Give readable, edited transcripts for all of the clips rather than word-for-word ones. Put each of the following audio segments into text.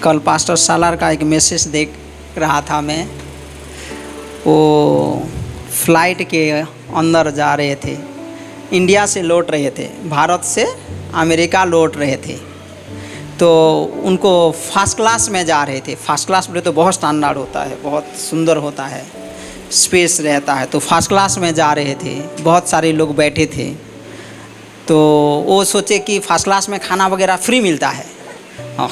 कल पास्टर सालार का एक मैसेज देख रहा था मैं। वो फ्लाइट के अंदर जा रहे थे, इंडिया से लौट रहे थे, भारत से अमेरिका लौट रहे थे। तो उनको फर्स्ट क्लास में जा रहे थे। फर्स्ट क्लास बोले तो बहुत स्टैंडर्ड होता है, बहुत सुंदर होता है, स्पेस रहता है। तो फर्स्ट क्लास में जा रहे थे, बहुत सारे लोग बैठे थे। तो वो सोचे कि फर्स्ट क्लास में खाना वगैरह फ्री मिलता है,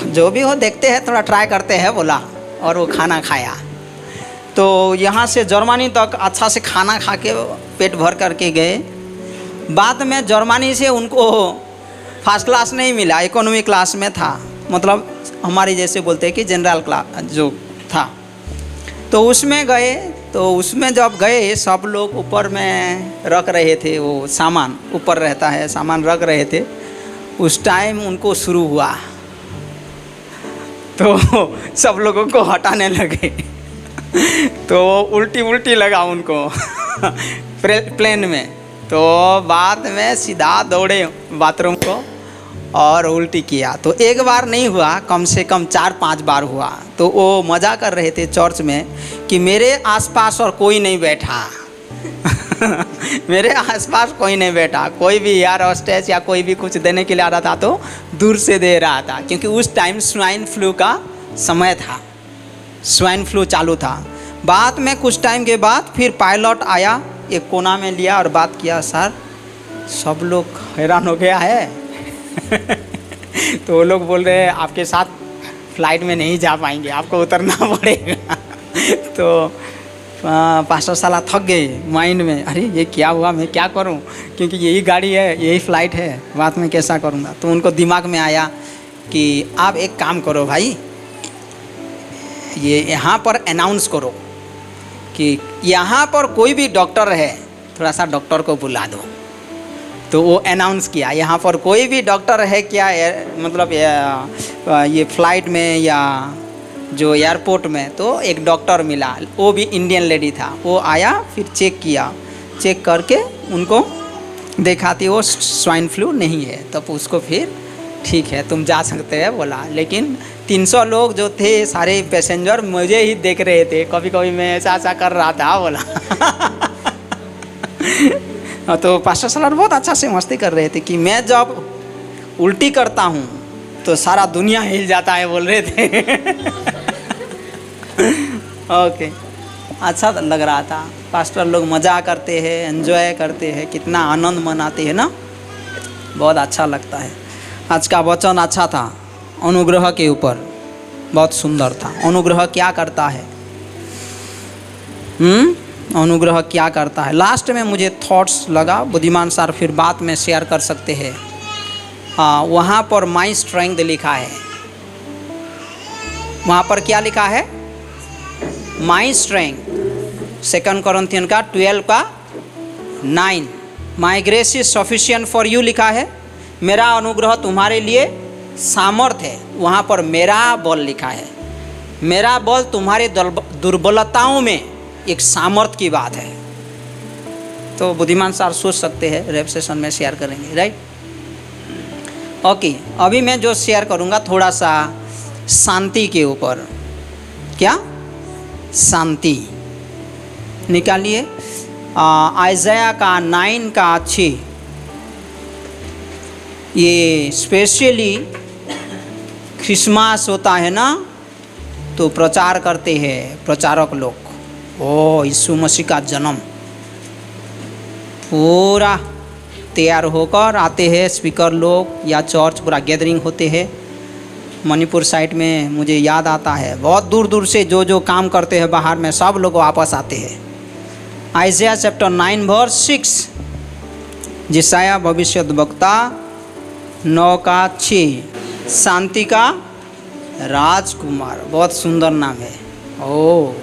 जो भी हो देखते हैं, थोड़ा ट्राई करते हैं बोला, और वो खाना खाया। तो यहाँ से जर्मनी तक अच्छा से खाना खा के पेट भर करके गए। बाद में जर्मनी से उनको फर्स्ट क्लास नहीं मिला, इकोनॉमी क्लास में था, मतलब हमारी जैसे बोलते हैं कि जनरल क्लास जो था। तो उसमें गए। तो उसमें जब गए, सब लोग ऊपर में रख रहे थे, वो सामान ऊपर रहता है, सामान रख रहे थे। उस टाइम उनको शुरू हुआ, तो सब लोगों को हटाने लगे। तो उल्टी उल्टी लगा उनको प्लेन में। तो बाद में सीधा दौड़े बाथरूम को और उल्टी किया। तो एक बार नहीं हुआ, कम से कम 4-5 बार हुआ। तो वो मज़ा कर रहे थे चर्च में कि मेरे आसपास और कोई नहीं बैठा मेरे आसपास कोई नहीं बैठा। कोई भी एयर होस्टेस या कोई भी कुछ देने के लिए आ रहा था तो दूर से दे रहा था, क्योंकि उस टाइम स्वाइन फ्लू का समय था, स्वाइन फ्लू चालू था। बाद में कुछ टाइम के बाद फिर पायलट आया, एक कोना में लिया और बात किया, सर सब लोग हैरान हो गया है तो वो लोग बोल रहे हैं आपके साथ फ्लाइट में नहीं जा पाएंगे, आपको उतरना पड़ेगा तो पास्टर साला थक गए माइंड में, अरे ये क्या हुआ, मैं क्या करूं, क्योंकि यही गाड़ी है, यही फ़्लाइट है, बाद में कैसा करूंगा। तो उनको दिमाग में आया कि आप एक काम करो भाई, ये यहाँ पर अनाउंस करो कि यहाँ पर कोई भी डॉक्टर है, थोड़ा सा डॉक्टर को बुला दो। तो वो अनाउंस किया, यहाँ पर कोई भी डॉक्टर है क्या, मतलब ये फ़्लाइट में या जो एयरपोर्ट में। तो एक डॉक्टर मिला, वो भी इंडियन लेडी था। वो आया, फिर चेक किया, चेक करके उनको दिखाती वो स्वाइन फ्लू नहीं है। तब तो उसको फिर ठीक है तुम जा सकते हैं बोला। लेकिन 300 लोग जो थे सारे पैसेंजर मुझे ही देख रहे थे, कभी कभी मैं ऐसा ऐसा कर रहा था बोला तो पास्टर सालार बहुत अच्छा से मस्ती कर रहे थे कि मैं जब उल्टी करता हूँ तो सारा दुनिया हिल जाता है बोल रहे थे ओके, अच्छा लग रहा था। पास्टर लोग मज़ा करते हैं, एंजॉय करते हैं, कितना आनंद मनाते हैं ना, बहुत अच्छा लगता है। आज का वचन अच्छा था, अनुग्रह के ऊपर बहुत सुंदर था। अनुग्रह क्या करता है, अनुग्रह क्या करता है। लास्ट में मुझे थॉट्स लगा, बुद्धिमान सर फिर बात में शेयर कर सकते हैं। वहाँ पर माई स्ट्रेंथ लिखा है, वहाँ पर क्या लिखा है, माई स्ट्रेंथ। 2 कोरिन्थियन का 12 का 9, माई grace is sufficient for you लिखा है, मेरा अनुग्रह तुम्हारे लिए सामर्थ है। वहाँ पर मेरा बल लिखा है, मेरा बल तुम्हारे दुर्बलताओं में एक सामर्थ की बात है। तो बुद्धिमान सर सोच सकते हैं, रेप सेशन में शेयर करेंगे, राइट। ओके, अभी मैं जो शेयर करूँगा थोड़ा सा शांति के ऊपर। क्या, शांति निकालिए आइज़ाया का 9 का 6। ये स्पेशली क्रिसमस होता है ना, तो प्रचार करते हैं प्रचारक लोग, ओ यीशु मसीह का जन्म, पूरा तैयार होकर आते हैं स्पीकर लोग या चर्च, पूरा गैदरिंग होते हैं। मणिपुर साइड में मुझे याद आता है, बहुत दूर दूर से जो जो काम करते हैं बाहर में, सब लोग वापस आते हैं। आइज़ाया चैप्टर 9 वर्स 6, जिसाया भविष्यद्वक्ता 9 का 6, शांति का राजकुमार, बहुत सुंदर नाम है। ओ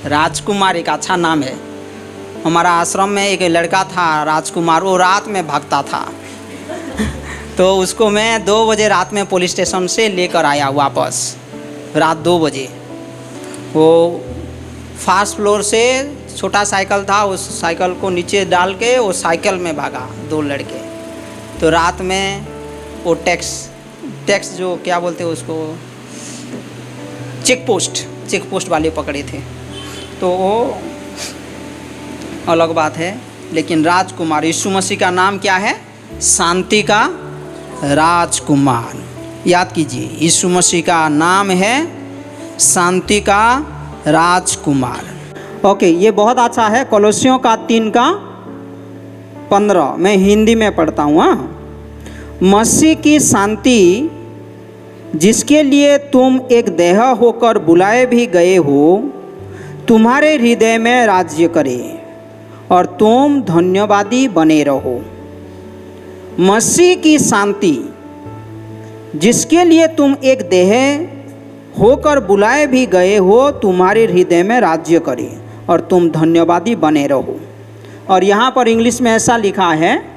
राजकुमार एक अच्छा नाम है। हमारा आश्रम में एक लड़का था राजकुमार, वो रात में भागता था तो उसको मैं 2 बजे रात में पुलिस स्टेशन से लेकर आया वापस, रात 2 बजे। वो फर्स्ट फ्लोर से छोटा साइकिल था, उस साइकिल को नीचे डाल के वो साइकिल में भागा 2 लड़के। तो रात में वो टैक्स जो क्या बोलते हैं उसको, चेक पोस्ट वाले पकड़े थे, तो वो अलग बात है। लेकिन राजकुमार, यीशु मसीह का नाम क्या है? शांति का राजकुमार। याद कीजिए, यीशु मसीह का नाम है शांति का राजकुमार। ओके, ये बहुत अच्छा है। कोलोसियों का 3:15 मैं हिंदी में पढ़ता हूँ। मसीह की शांति जिसके लिए तुम एक देह होकर बुलाए भी गए हो, तुम्हारे हृदय में राज्य करे और तुम धन्यवादी बने रहो। मसीह की शांति जिसके लिए तुम एक देह होकर बुलाए भी गए हो, तुम्हारे हृदय में राज्य करे और तुम धन्यवादी बने रहो। और यहाँ पर इंग्लिश में ऐसा लिखा है,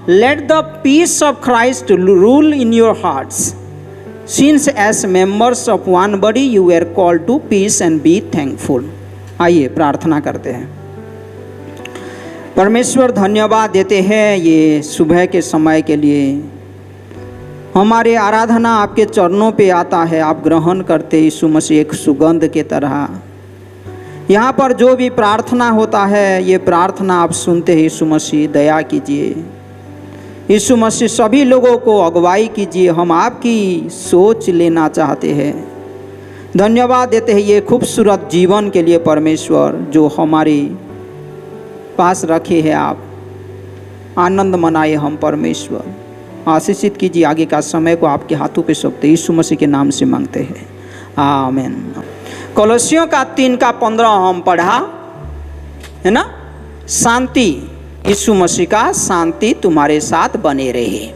let the peace of Christ rule in your hearts, since as members of one body you are called to peace and be thankful. आइए प्रार्थना करते हैं। परमेश्वर, धन्यवाद देते हैं ये सुबह के समय के लिए। हमारे आराधना आपके चरणों पे आता है, आप ग्रहण करते यीशु मसीह एक सुगंध के तरह। यहाँ पर जो भी प्रार्थना होता है, ये प्रार्थना आप सुनते हैं यीशु मसीह, दया कीजिए। यीशु मसीह सभी लोगों को अगुवाई कीजिए, हम आपकी सोच लेना चाहते हैं। धन्यवाद देते हैं ये खूबसूरत जीवन के लिए परमेश्वर, जो हमारे पास रखे हैं आप। आनंद मनाए हम परमेश्वर, आशीषित कीजिए। आगे का समय को आपके हाथों पे सौंपते यीशु मसीह के नाम से मांगते हैं, आमीन। कोलोसियों का 3:15 हम पढ़ा है ना। शांति, यीशु मसीह का शांति तुम्हारे साथ बने रहे।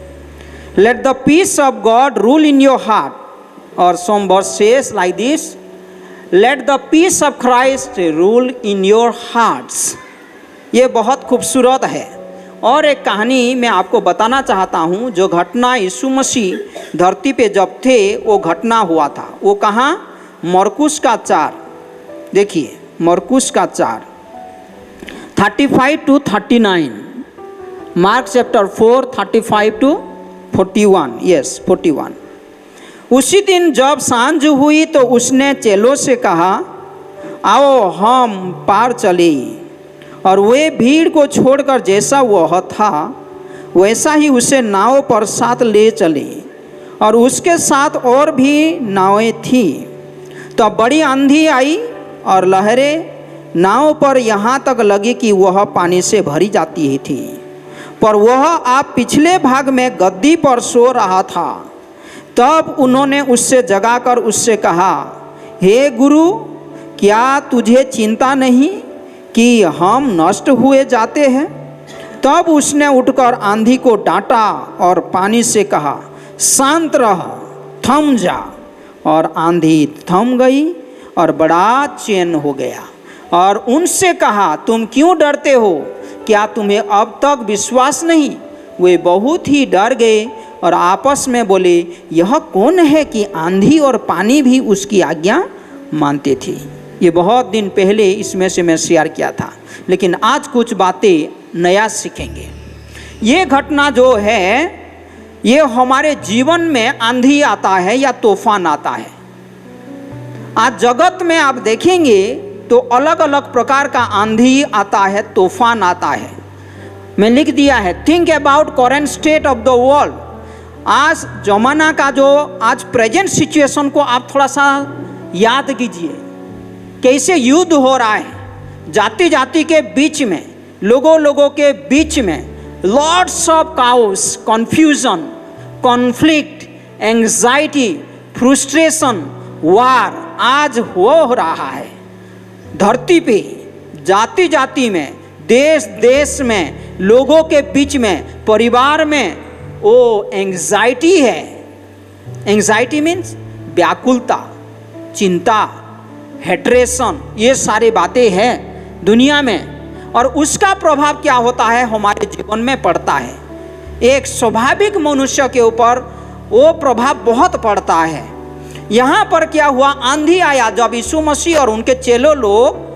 Let the peace of God rule in your heart. और some verse says like this, let the peace of Christ rule in your hearts। ये बहुत खूबसूरत है। और एक कहानी मैं आपको बताना चाहता हूँ, जो घटना यीशु मसीह धरती पे जब थे वो घटना हुआ था। वो कहाँ? मरकुस का 4। देखिए मरकुस का 4 35 to 39, mark chapter 4 35 to 41, yes 41। उसी दिन जब सांझ हुई तो उसने चेलों से कहा, आओ हम पार चले। और वे भीड़ को छोड़कर जैसा वह था वैसा ही उसे नाव पर साथ ले चले, और उसके साथ और भी नावें थी। तो बड़ी आंधी आई और लहरें नाव पर यहाँ तक लगी कि वह पानी से भरी जाती ही थी। पर वह आप पिछले भाग में गद्दी पर सो रहा था। तब उन्होंने उससे जगाकर उससे कहा, हे गुरु, क्या तुझे चिंता नहीं कि हम नष्ट हुए जाते हैं? तब उसने उठकर आंधी को डांटा और पानी से कहा, शांत रह, थम जा। और आंधी थम गई और बड़ा चैन हो गया। और उनसे कहा, तुम क्यों डरते हो? क्या तुम्हें अब तक विश्वास नहीं? वे बहुत ही डर गए और आपस में बोले, यह कौन है कि आंधी और पानी भी उसकी आज्ञा मानते थे। ये बहुत दिन पहले इसमें से मैं शेयर किया था, लेकिन आज कुछ बातें नया सीखेंगे। ये घटना जो है, ये हमारे जीवन में आंधी आता है या तूफान आता है। आज जगत में आप देखेंगे तो अलग अलग प्रकार का आंधी आता है, तूफान आता है। मैं लिख दिया है, think about current state of the world. आज जमाना का जो आज प्रेजेंट सिचुएशन को आप थोड़ा सा याद कीजिए। कैसे युद्ध हो रहा है जाति जाति के बीच में, लोगों के बीच में। Lots of chaos, confusion, conflict, anxiety, frustration, war आज हो रहा है धरती पे, जाति जाति में, देश देश में, लोगों के बीच में, परिवार में। वो एंग्जाइटी है। एंग्जाइटी मीन्स व्याकुलता, चिंता, हेट्रेशन, ये सारी बातें हैं दुनिया में। और उसका प्रभाव क्या होता है? हमारे जीवन में पड़ता है। एक स्वाभाविक मनुष्य के ऊपर वो प्रभाव बहुत पड़ता है। यहाँ पर क्या हुआ? आंधी आया। जब यीशु मसीह और उनके चेलों लोग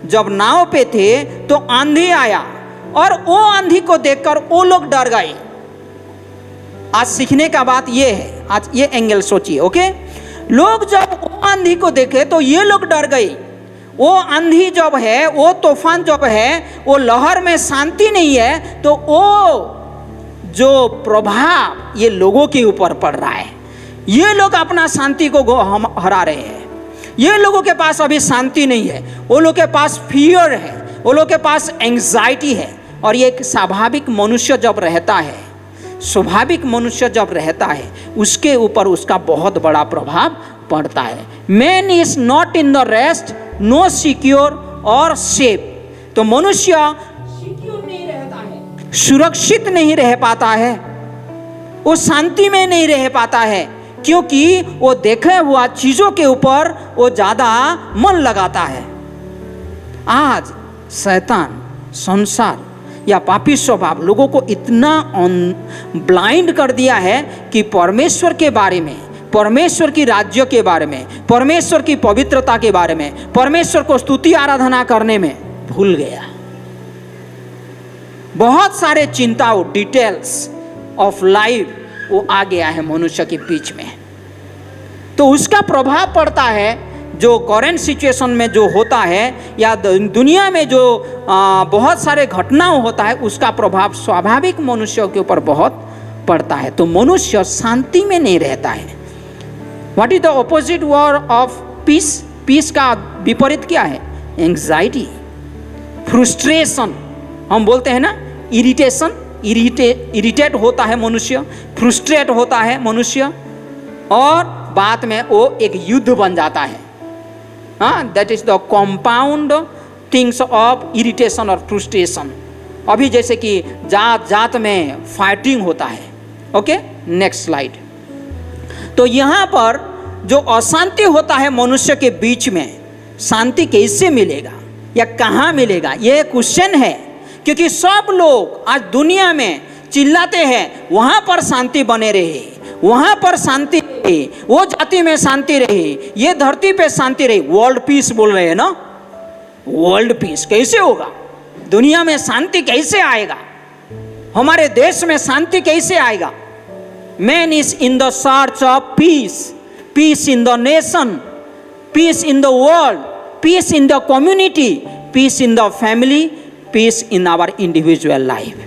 जब नाव पे थे तो आंधी आया, और वो आंधी को देखकर वो लोग डर गए। आज सीखने का बात ये है, आज ये एंगल सोचिए। ओके, लोग जब वो आंधी को देखे तो ये लोग डर गए। वो आंधी जब है, वो तूफान जब है, वो लहर में शांति नहीं है, तो वो जो प्रभाव ये लोगों के ऊपर पड़ रहा है, ये लोग अपना शांति को हम हरा रहे हैं। ये लोगों के पास अभी शांति नहीं है, वो लोग के पास फियर है, वो लोग के पास एंग्जाइटी है। और ये एक स्वाभाविक मनुष्य जब रहता है, स्वाभाविक मनुष्य जब रहता है, उसके ऊपर उसका बहुत बड़ा प्रभाव पड़ता है। Man is not in the rest, no secure और सेफ। तो मनुष्य सिक्योर नहीं रहता है, सुरक्षित नहीं रह पाता है, वो शांति में नहीं रह पाता है, क्योंकि वो देखे हुआ चीजों के ऊपर वो ज्यादा मन लगाता है। आज शैतान, संसार या पापी स्वभाव लोगों को इतना ब्लाइंड कर दिया है कि परमेश्वर के बारे में, परमेश्वर की राज्य के बारे में, परमेश्वर की पवित्रता के बारे में, परमेश्वर को स्तुति आराधना करने में भूल गया। बहुत सारे चिंता, डिटेल्स ऑफ लाइफ वो आ गया है मनुष्य के बीच में। तो उसका प्रभाव पड़ता है, जो करेंट सिचुएशन में जो होता है या दुनिया में जो बहुत सारे घटनाओं होता है, उसका प्रभाव स्वाभाविक मनुष्यों के ऊपर बहुत पड़ता है। तो मनुष्य शांति में नहीं रहता है। What is the opposite word of peace? Peace का विपरीत क्या है? Anxiety, frustration. हम बोलते हैं ना इरिटेशन, इरिटेट होता है मनुष्य, फ्रस्ट्रेट होता है मनुष्य, और बाद में वो एक युद्ध बन जाता है। हाँ, that is the compound things of irritation और फ्रस्ट्रेशन। अभी जैसे कि जात जात में फाइटिंग होता है। Okay, next slide. तो यहाँ पर जो अशांति होता है मनुष्य के बीच में, शांति कैसे मिलेगा या कहाँ मिलेगा, ये क्वेश्चन है। क्योंकि सब लोग आज दुनिया में चिल्लाते हैं वहाँ पर शांति बने रहे, वहाँ पर शांति रहे, वो जाति में शांति रहे, ये धरती पे शांति रहे। वर्ल्ड पीस बोल रहे हैं ना, वर्ल्ड पीस कैसे होगा? दुनिया में शांति कैसे आएगा? हमारे देश में शांति कैसे आएगा? Man is in the search of peace, peace in the nation, peace in the world, peace in the community, peace in the family, peace in our individual life.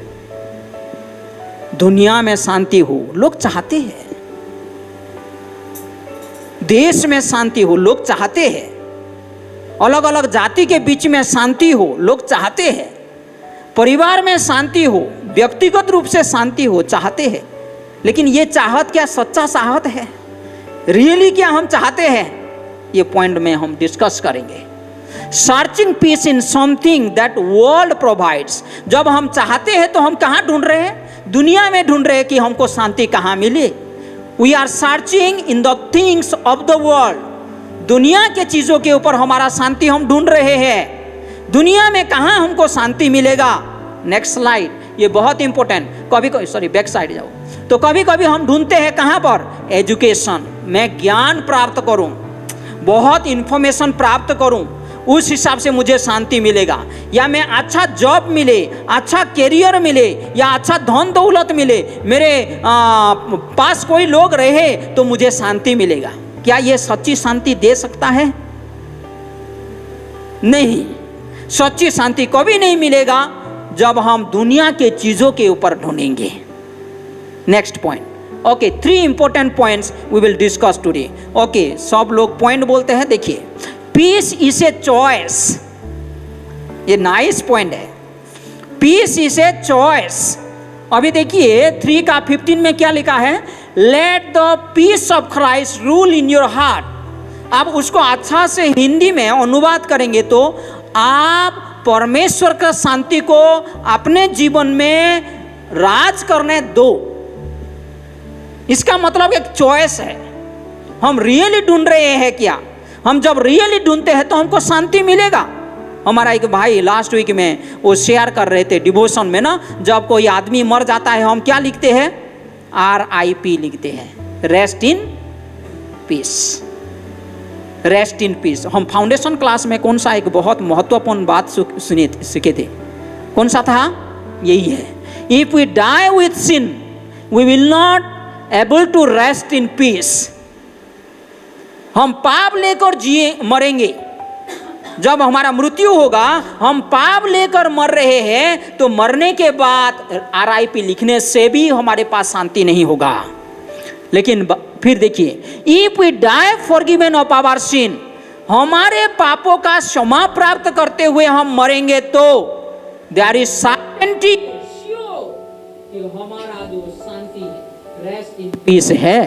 दुनिया में शांति हो लोग चाहते हैं, देश में शांति हो लोग चाहते हैं, अलग अलग जाति के बीच में शांति हो लोग चाहते हैं, परिवार में शांति हो, व्यक्तिगत रूप से शांति हो चाहते हैं। लेकिन ये चाहत क्या सच्चा चाहत है? रियली क्या हम चाहते हैं? ये पॉइंट में हम डिस्कस करेंगे। Searching peace in something that world provides. जब हम चाहते हैं तो हम कहाँ ढूंढ रहे हैं? दुनिया में ढूंढ रहे हैं कि हमको शांति कहाँ मिले। We are searching in the things of the world. दुनिया के चीज़ों के ऊपर हमारा शांति हम ढूंढ रहे हैं। दुनिया में कहाँ हमको शांति मिलेगा? नेक्स्ट स्लाइड, ये बहुत इंपॉर्टेंट। कभी बैक साइड जाओ। तो कभी कभी हम ढूंढते हैं कहाँ पर? एजुकेशन, मैं ज्ञान प्राप्त करूँ, बहुत इंफॉर्मेशन प्राप्त करूँ, उस हिसाब से मुझे शांति मिलेगा। या मैं अच्छा जॉब मिले, अच्छा कैरियर मिले, या अच्छा धन दौलत मिले, मेरे पास कोई लोग रहे तो मुझे शांति मिलेगा। क्या ये सच्ची शांति दे सकता है? नहीं, सच्ची शांति कभी नहीं मिलेगा जब हम दुनिया के चीज़ों के ऊपर ढूंढेंगे। Next point. Okay, 3 important points we will discuss today. Okay, सब लोग पॉइंट बोलते हैं। देखिए, पीस इज ए चॉइस। ये नाइस पॉइंट है। Peace is a choice. अभी देखिए 3 का 15 में क्या लिखा है? Let the peace of Christ rule in your heart. आप उसको अच्छा से हिंदी में अनुवाद करेंगे तो आप परमेश्वर का शांति को अपने जीवन में राज करने दो। इसका मतलब एक चॉइस है। हम रियली ढूंढ रहे हैं क्या? हम जब रियली ढूंढते हैं तो हमको शांति मिलेगा। हमारा एक भाई लास्ट वीक में वो शेयर कर रहे थे डिवोशन में ना, जब कोई आदमी मर जाता है हम क्या लिखते हैं? RIP लिखते हैं, rest in piece, rest in peace. हम फाउंडेशन क्लास में कौन सा एक बहुत महत्वपूर्ण बात सीखे थे? कौन सा था? यही है, if we die with sin we will not able to rest in peace. हम पाप लेकर मरेंगे। जब हमारा मृत्यु होगा, हम पाप लेकर मर रहे हैं, तो मरने के बाद RIP लिखने से भी हमारे पास शांति नहीं होगा। लेकिन फिर देखिए, if we die forgiven of our sin, हमारे पापों का क्षमा प्राप्त करते हुए हम मरेंगे, तो देयर इज सर्टेनिटी कि हमारा जो शांति है, रेस्ट इन पीस है।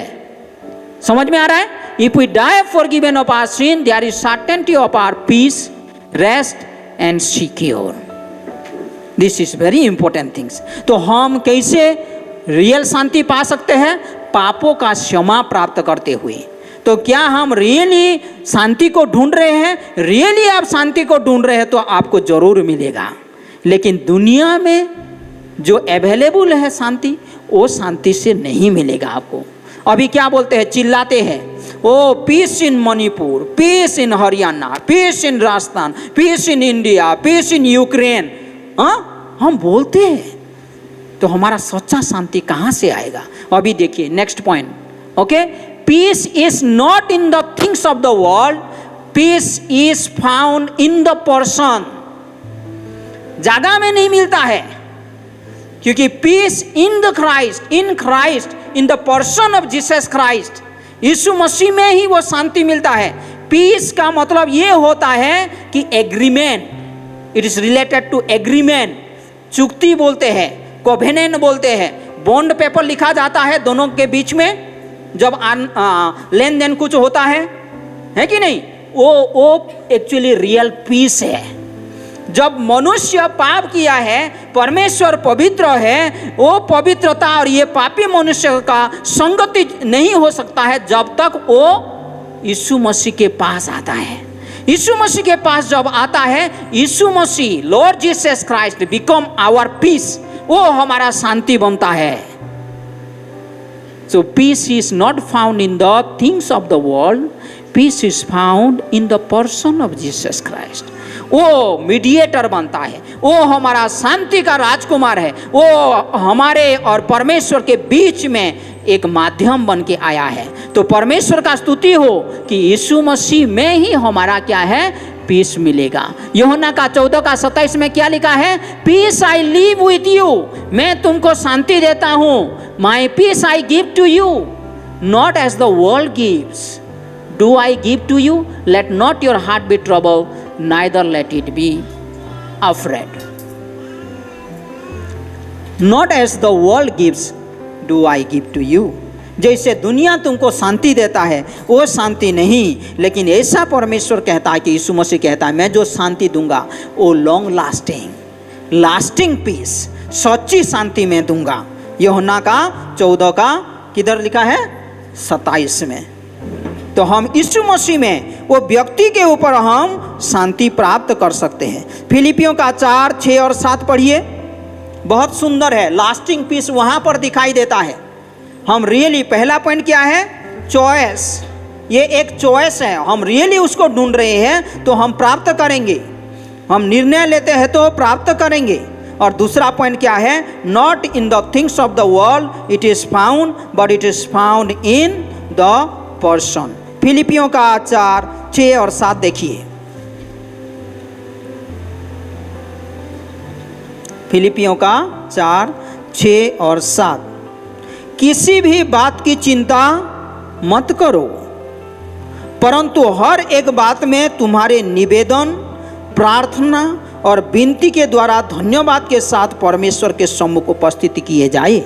समझ में आ रहा है? If we die forgiven of our sin, there is certainty of our peace, rest and secure. This is very important things. तो हम कैसे रियल शांति पा सकते हैं? पापों का क्षमा प्राप्त करते हुए। तो क्या हम रियली शांति को ढूंढ रहे हैं? रियली आप शांति को ढूंढ रहे हैं तो आपको जरूर मिलेगा। लेकिन दुनिया में जो अवेलेबल है शांति, वो शांति से नहीं मिलेगा आपको। अभी क्या बोलते हैं? चिल्लाते हैं, oh peace in Manipur, peace in Haryana, peace in Rajasthan, peace in India, peace in Ukraine. हम बोलते हैं, तो हमारा सच्चा शांति कहाँ से आएगा? अभी देखिए next point. Okay, peace is not in the things of the world, peace is found in the person. जगह में नहीं मिलता है, क्योंकि peace in the Christ, in the person of Jesus Christ, Yeshu Masih में ही वो शांति मिलता है। पीस का मतलब ये होता है कि agreement, it is related to agreement. चुक्ति बोलते हैं, कोवेनेंट बोलते हैं। बॉन्ड पेपर लिखा जाता है दोनों के बीच में जब लेन देन कुछ होता है कि नहीं? वो एक्चुअली रियल पीस है। जब मनुष्य पाप किया है, परमेश्वर पवित्र है, वो पवित्रता और ये पापी मनुष्य का संगति नहीं हो सकता है जब तक वो यीशु मसीह के पास आता है। यीशु मसीह के पास जब आता है, Yeshu Masih Lord Jesus Christ become our peace, वो हमारा शांति बनता है। So peace is not found in the things of the world, peace is found in the person of Jesus Christ. वो मीडिएटर बनता है, वो हमारा शांति का राजकुमार है, वो हमारे और परमेश्वर के बीच में एक माध्यम बन के आया है। तो परमेश्वर का स्तुति हो कि यीशु मसीह में ही हमारा क्या है? पीस मिलेगा। यूहन्ना का 14:27 में क्या लिखा है? Peace I leave with you, मैं तुमको शांति देता हूँ। My peace I give to you, not as the world gives do I give to you, let not your heart be trouble, neither let it be afraid. Not as the world gives do I give to you. जैसे दुनिया तुमको शांति देता है वो शांति नहीं, लेकिन ऐसा परमेश्वर कहता है कि यीशु मसीह कहता है, मैं जो शांति दूंगा वो लॉन्ग लास्टिंग पीस, सच्ची शांति में दूंगा। यूहन्ना का 14 का किधर लिखा है? 27 में। तो हम यीशु मसीह में वो व्यक्ति के ऊपर हम शांति प्राप्त कर सकते हैं। फिलिपियों का 4, 6 और 7 पढ़िए, बहुत सुंदर है। लास्टिंग पीस वहाँ पर दिखाई देता है। हम रियली, पहला पॉइंट क्या है? चॉइस। ये एक चॉइस है, हम रियली उसको ढूंढ रहे हैं तो हम प्राप्त करेंगे। हम निर्णय लेते हैं तो प्राप्त करेंगे। और दूसरा पॉइंट क्या है? Not in the things of the world it is found, but it is found in the person. फिलिपियों का 4, 6 और 7 देखिए। फिलिपियों का 4, 6 और 7। किसी भी बात की चिंता मत करो, परंतु हर एक बात में तुम्हारे निवेदन, प्रार्थना और विनती के द्वारा धन्यवाद के साथ परमेश्वर के सम्मुख उपस्थित किए जाए।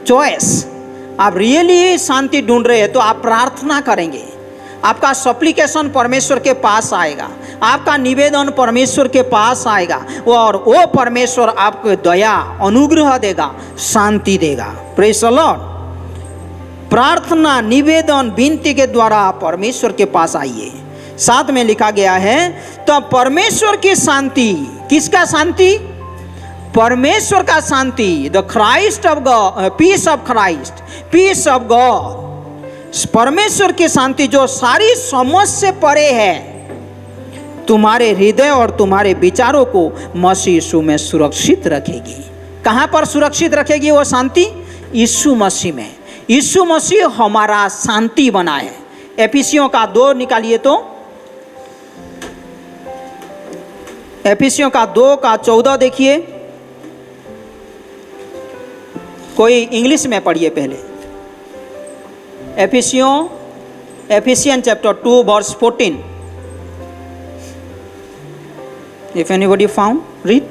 चॉइस। आप रियली शांति ढूंढ रहे हैं तो आप प्रार्थना करेंगे, आपका सप्लिकेशन परमेश्वर के पास आएगा, आपका निवेदन परमेश्वर के पास आएगा और वो परमेश्वर आपको दया, अनुग्रह देगा, शांति देगा। Praise the Lord. प्रार्थना, निवेदन, विनती के द्वारा आप परमेश्वर के पास आइए। 7 में लिखा गया है, तो परमेश्वर की शांति, किसका शांति? परमेश्वर का शांति, the Christ of God, peace of Christ, peace of God, परमेश्वर की शांति जो सारी समझ से परे है, तुम्हारे हृदय और तुम्हारे विचारों को मसीह यीशु में सुरक्षित रखेगी। कहाँ पर सुरक्षित रखेगी वो शांति? यीशु मसीह में। यीशु मसीह हमारा शांति बना है। एफिसियों का 2 निकालिए तो, एफिसियों का 2 का 14 देखिए। कोई इंग्लिश में पढ़िए पहले। एफिसियन chapter 2 verse 14। If anybody found, read.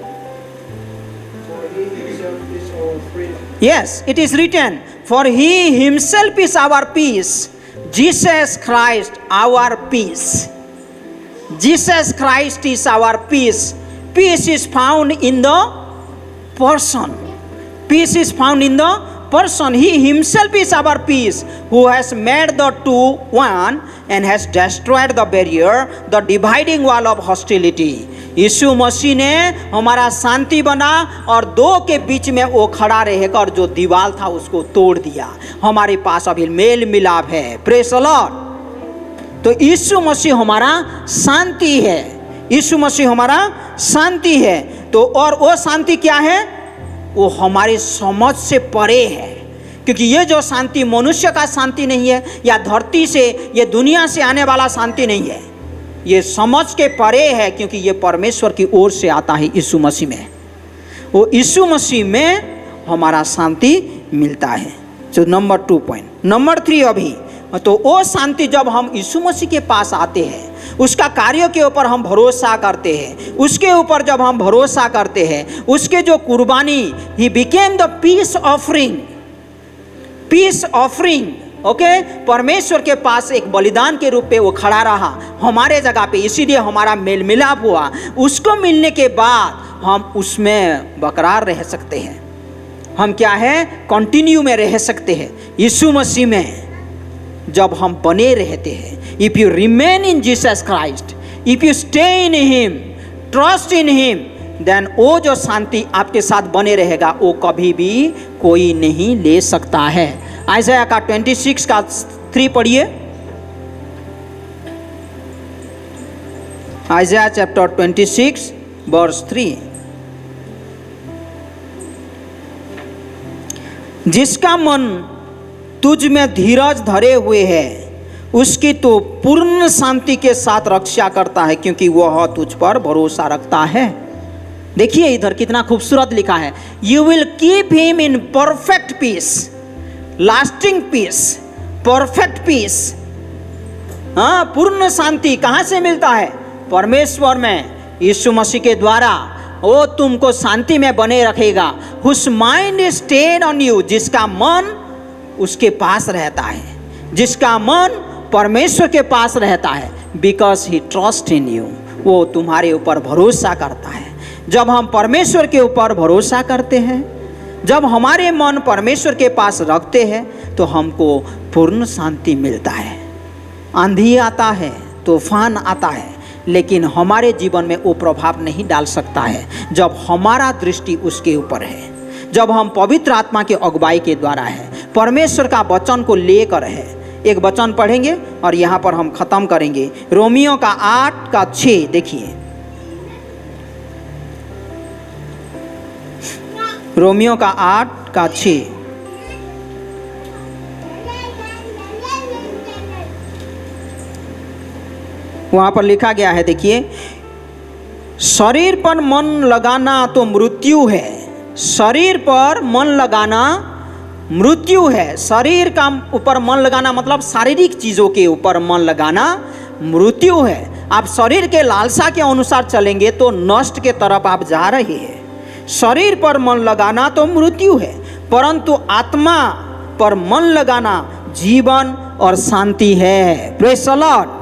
Yes, it is written, for he himself is our peace, Jesus Christ our peace. Jesus Christ is our peace. Peace is found in the person. Peace is found in the person. He himself is our peace, who has made the two one and has destroyed the barrier, the dividing wall of hostility. यीशु मसीह ने हमारा शांति बना और दो के बीच में वो खड़ा रहकर जो दीवार था उसको तोड़ दिया। हमारे पास अभी मेल मिलाप है। Praise the Lord. तो यीशु मसीह हमारा शांति है। यीशु मसीह हमारा शांति है। तो और वो शांति क्या है? वो हमारी समझ से परे है, क्योंकि ये जो शांति मनुष्य का शांति नहीं है या धरती से, ये दुनिया से आने वाला शांति नहीं है। ये समझ के परे है, क्योंकि ये परमेश्वर की ओर से आता है यीशु मसीह में। वो यीशु मसीह में हमारा शांति मिलता है। तो नंबर 2 पॉइंट। नंबर 3 अभी, तो वो शांति जब हम यीशु मसीह के पास आते हैं, उसका कार्य के ऊपर हम भरोसा करते हैं, उसके ऊपर जब हम भरोसा करते हैं, उसके जो कुर्बानी, he became the peace offering. Peace offering, okay, परमेश्वर के पास एक बलिदान के रूप में वो खड़ा रहा हमारे जगह पे, इसीलिए हमारा मेल मिलाप हुआ। उसको मिलने के बाद हम उसमें बरकरार रह सकते हैं। हम क्या है? कंटिन्यू में रह सकते हैं यीशु मसीह में जब हम बने रहते हैं। If you remain in Jesus Christ, if you stay in him, trust in him, then वो जो शांति आपके साथ बने रहेगा वो कभी भी कोई नहीं ले सकता है। आइज़ाया का 26 का 3 पढ़िए। Isaiah chapter 26 verse 3। जिसका मन तुझ में धीरज धरे हुए है, उसकी तो पूर्ण शांति के साथ रक्षा करता है, क्योंकि वह तुझ पर भरोसा रखता है। देखिए इधर कितना खूबसूरत लिखा है, you will keep him in perfect peace, lasting peace, perfect peace. हाँ, पूर्ण शांति कहाँ से मिलता है? परमेश्वर में, यीशु मसीह के द्वारा वो तुमको शांति में बने रखेगा। Whose mind is stayed on you, जिसका मन उसके पास रहता है, जिसका मन परमेश्वर के पास रहता है, because he trust in you, वो तुम्हारे ऊपर भरोसा करता है। जब हम परमेश्वर के ऊपर भरोसा करते हैं, जब हमारे मन परमेश्वर के पास रखते हैं, तो हमको पूर्ण शांति मिलता है। आंधी आता है, तूफान आता है, लेकिन हमारे जीवन में वो प्रभाव नहीं डाल सकता है जब हमारा दृष्टि उसके ऊपर है, जब हम पवित्र आत्मा के अगुवाई के द्वारा है, परमेश्वर का वचन को लेकर है। एक वचन पढ़ेंगे और यहाँ पर हम खत्म करेंगे। रोमियो का 8 का 6 देखिए। रोमियो का 8 का 6। वहाँ पर लिखा गया है, देखिए, शरीर पर मन लगाना तो मृत्यु है। शरीर पर मन लगाना मृत्यु है। शरीर का ऊपर मन लगाना मतलब शारीरिक चीज़ों के ऊपर मन लगाना मृत्यु है। आप शरीर के लालसा के अनुसार चलेंगे तो नष्ट के तरफ आप जा रहे हैं। शरीर पर मन लगाना तो मृत्यु है, परंतु आत्मा पर मन लगाना जीवन और शांति है। Praise the Lord.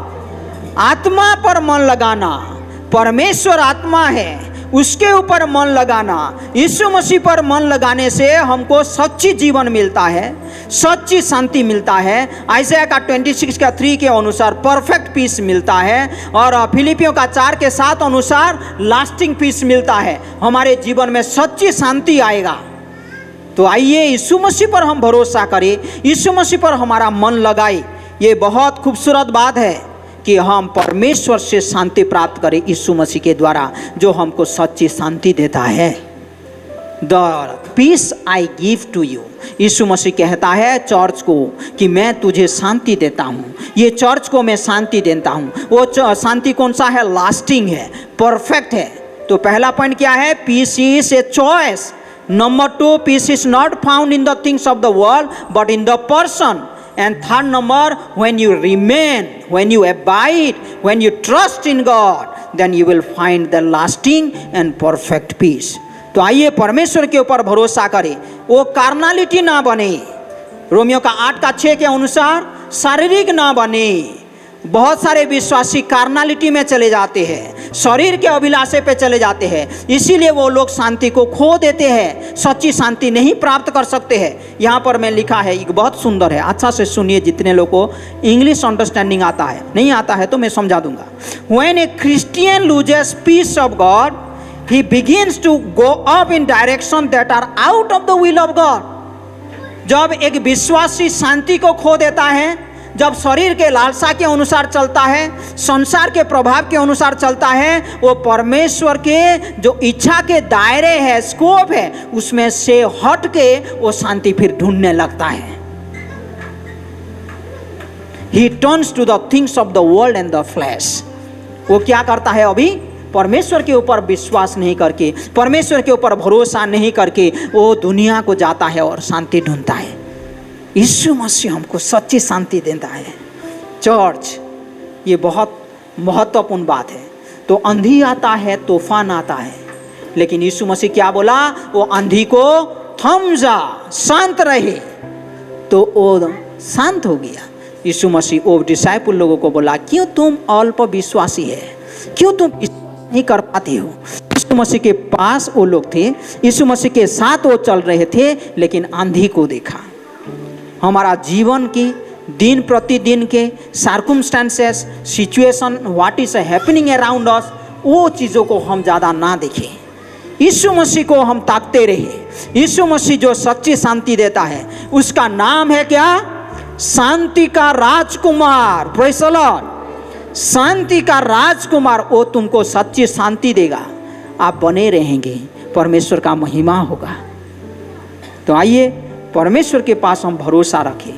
आत्मा पर मन लगाना, परमेश्वर आत्मा है, उसके ऊपर मन लगाना, यीशु मसीह पर मन लगाने से हमको सच्ची जीवन मिलता है, सच्ची शांति मिलता है। आइज़ाया का 26 का 3 के अनुसार परफेक्ट पीस मिलता है, और फिलिपियों का 4 के 7 अनुसार लास्टिंग पीस मिलता है। हमारे जीवन में सच्ची शांति आएगा। तो आइए यीशु मसीह पर हम भरोसा करें, यीशु मसीह पर हमारा मन लगाए। ये बहुत खूबसूरत बात है कि हम परमेश्वर से शांति प्राप्त करें यीशु मसीह के द्वारा, जो हमको सच्ची शांति देता है। The peace I give to you. Yeshu Masih कहता है चर्च को कि मैं तुझे शांति देता हूँ, ये चर्च को मैं शांति देता हूँ। वो शांति कौन सा है? लास्टिंग है, परफेक्ट है। तो पहला पॉइंट क्या है? Peace is a choice. Number 2, peace is not found in the things of the world but in the person. And third number, when you remain, when you abide, when you trust in God, then you will find the lasting and perfect peace. तो आइए परमेश्वर के ऊपर भरोसा करें, वो कार्नालिटी ना बने। रोमियो का 8:6 के अनुसार शारीरिक ना बने। बहुत सारे विश्वासी कार्नालिटी में चले जाते हैं, शरीर के अभिलाषे पे चले जाते हैं, इसीलिए वो लोग शांति को खो देते हैं, सच्ची शांति नहीं प्राप्त कर सकते हैं। यहाँ पर मैं लिखा है, एक बहुत सुंदर है, अच्छा से सुनिए। जितने लोग को इंग्लिश अंडरस्टैंडिंग आता है, नहीं आता है तो मैं समझा दूंगा। When a Christian loses peace of God, he begins to go up in direction that are out of the will of God. जब एक विश्वासी शांति को खो देता है, जब शरीर के लालसा के अनुसार चलता है, संसार के प्रभाव के अनुसार चलता है, वो परमेश्वर के जो इच्छा के दायरे है, स्कोप है, उसमें से हट के वो शांति फिर ढूंढने लगता है। He turns to the things of the world and the flesh. वो क्या करता है? अभी परमेश्वर के ऊपर विश्वास नहीं करके, परमेश्वर के ऊपर भरोसा नहीं करके वो दुनिया को जाता है और शांति ढूंढता है। यीशु मसीह हमको सच्ची शांति देता है। चर्च, ये बहुत महत्वपूर्ण बात है। तो आंधी आता है, तूफान आता है, लेकिन यीशु मसीह क्या बोला? वो आंधी को थम जा, शांत रहे, तो वो शांत हो गया। यीशु मसीह वो डिसाइपल लोगों को बोला, क्यों तुम अल्प विश्वासी है, क्यों तुम नहीं कर पाते हो? यीशु मसीह के पास वो लोग थे, यीशु मसीह के साथ वो चल रहे थे, लेकिन आंधी को देखा। हमारा जीवन की दिन प्रतिदिन के circumstances, situation, what is happening around us, वो चीज़ों को हम ज़्यादा ना देखें, यीशु मसीह को हम ताकते रहे। यीशु मसीह जो सच्ची शांति देता है, उसका नाम है क्या? शांति का राजकुमार। Praise the Lord. शांति का राजकुमार, वो तुमको सच्ची शांति देगा, आप बने रहेंगे, परमेश्वर का महिमा होगा। तो आइए परमेश्वर के पास हम भरोसा रखें।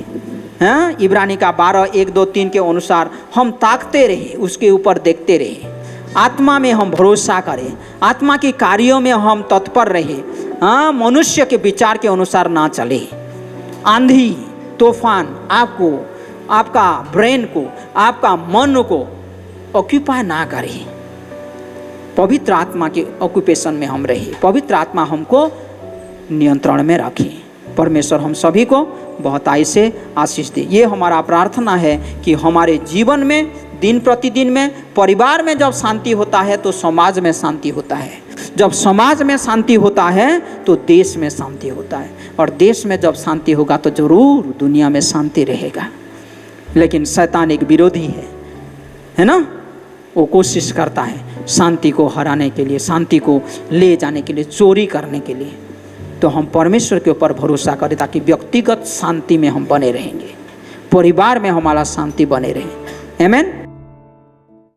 हाँ, इब्रानी का 12:1-2-3 के अनुसार हम ताकते रहे, उसके ऊपर देखते रहे, आत्मा में हम भरोसा करें, आत्मा के कार्यों में हम तत्पर रहे। हाँ, मनुष्य के विचार के अनुसार ना चले। आंधी तूफान आपको, आपका ब्रेन को, आपका मन को ऑक्यूपाई ना करे। पवित्र आत्मा के ऑक्यूपेशन में हम रहे, पवित्र आत्मा हमको नियंत्रण में रखे। परमेश्वर हम सभी को बहुत आय से आशीष दे। ये हमारा प्रार्थना है कि हमारे जीवन में, दिन प्रतिदिन में, परिवार में जब शांति होता है तो समाज में शांति होता है, जब समाज में शांति होता है तो देश में शांति होता है, और देश में जब शांति होगा तो जरूर दुनिया में शांति रहेगा। लेकिन शैतान एक विरोधी है ना? वो कोशिश करता है शांति को हराने के लिए, शांति को ले जाने के लिए, चोरी करने के लिए। तो हम परमेश्वर के ऊपर भरोसा करें ताकि व्यक्तिगत शांति में हम बने रहेंगे, परिवार में हमारा शांति बने रहे। आमीन।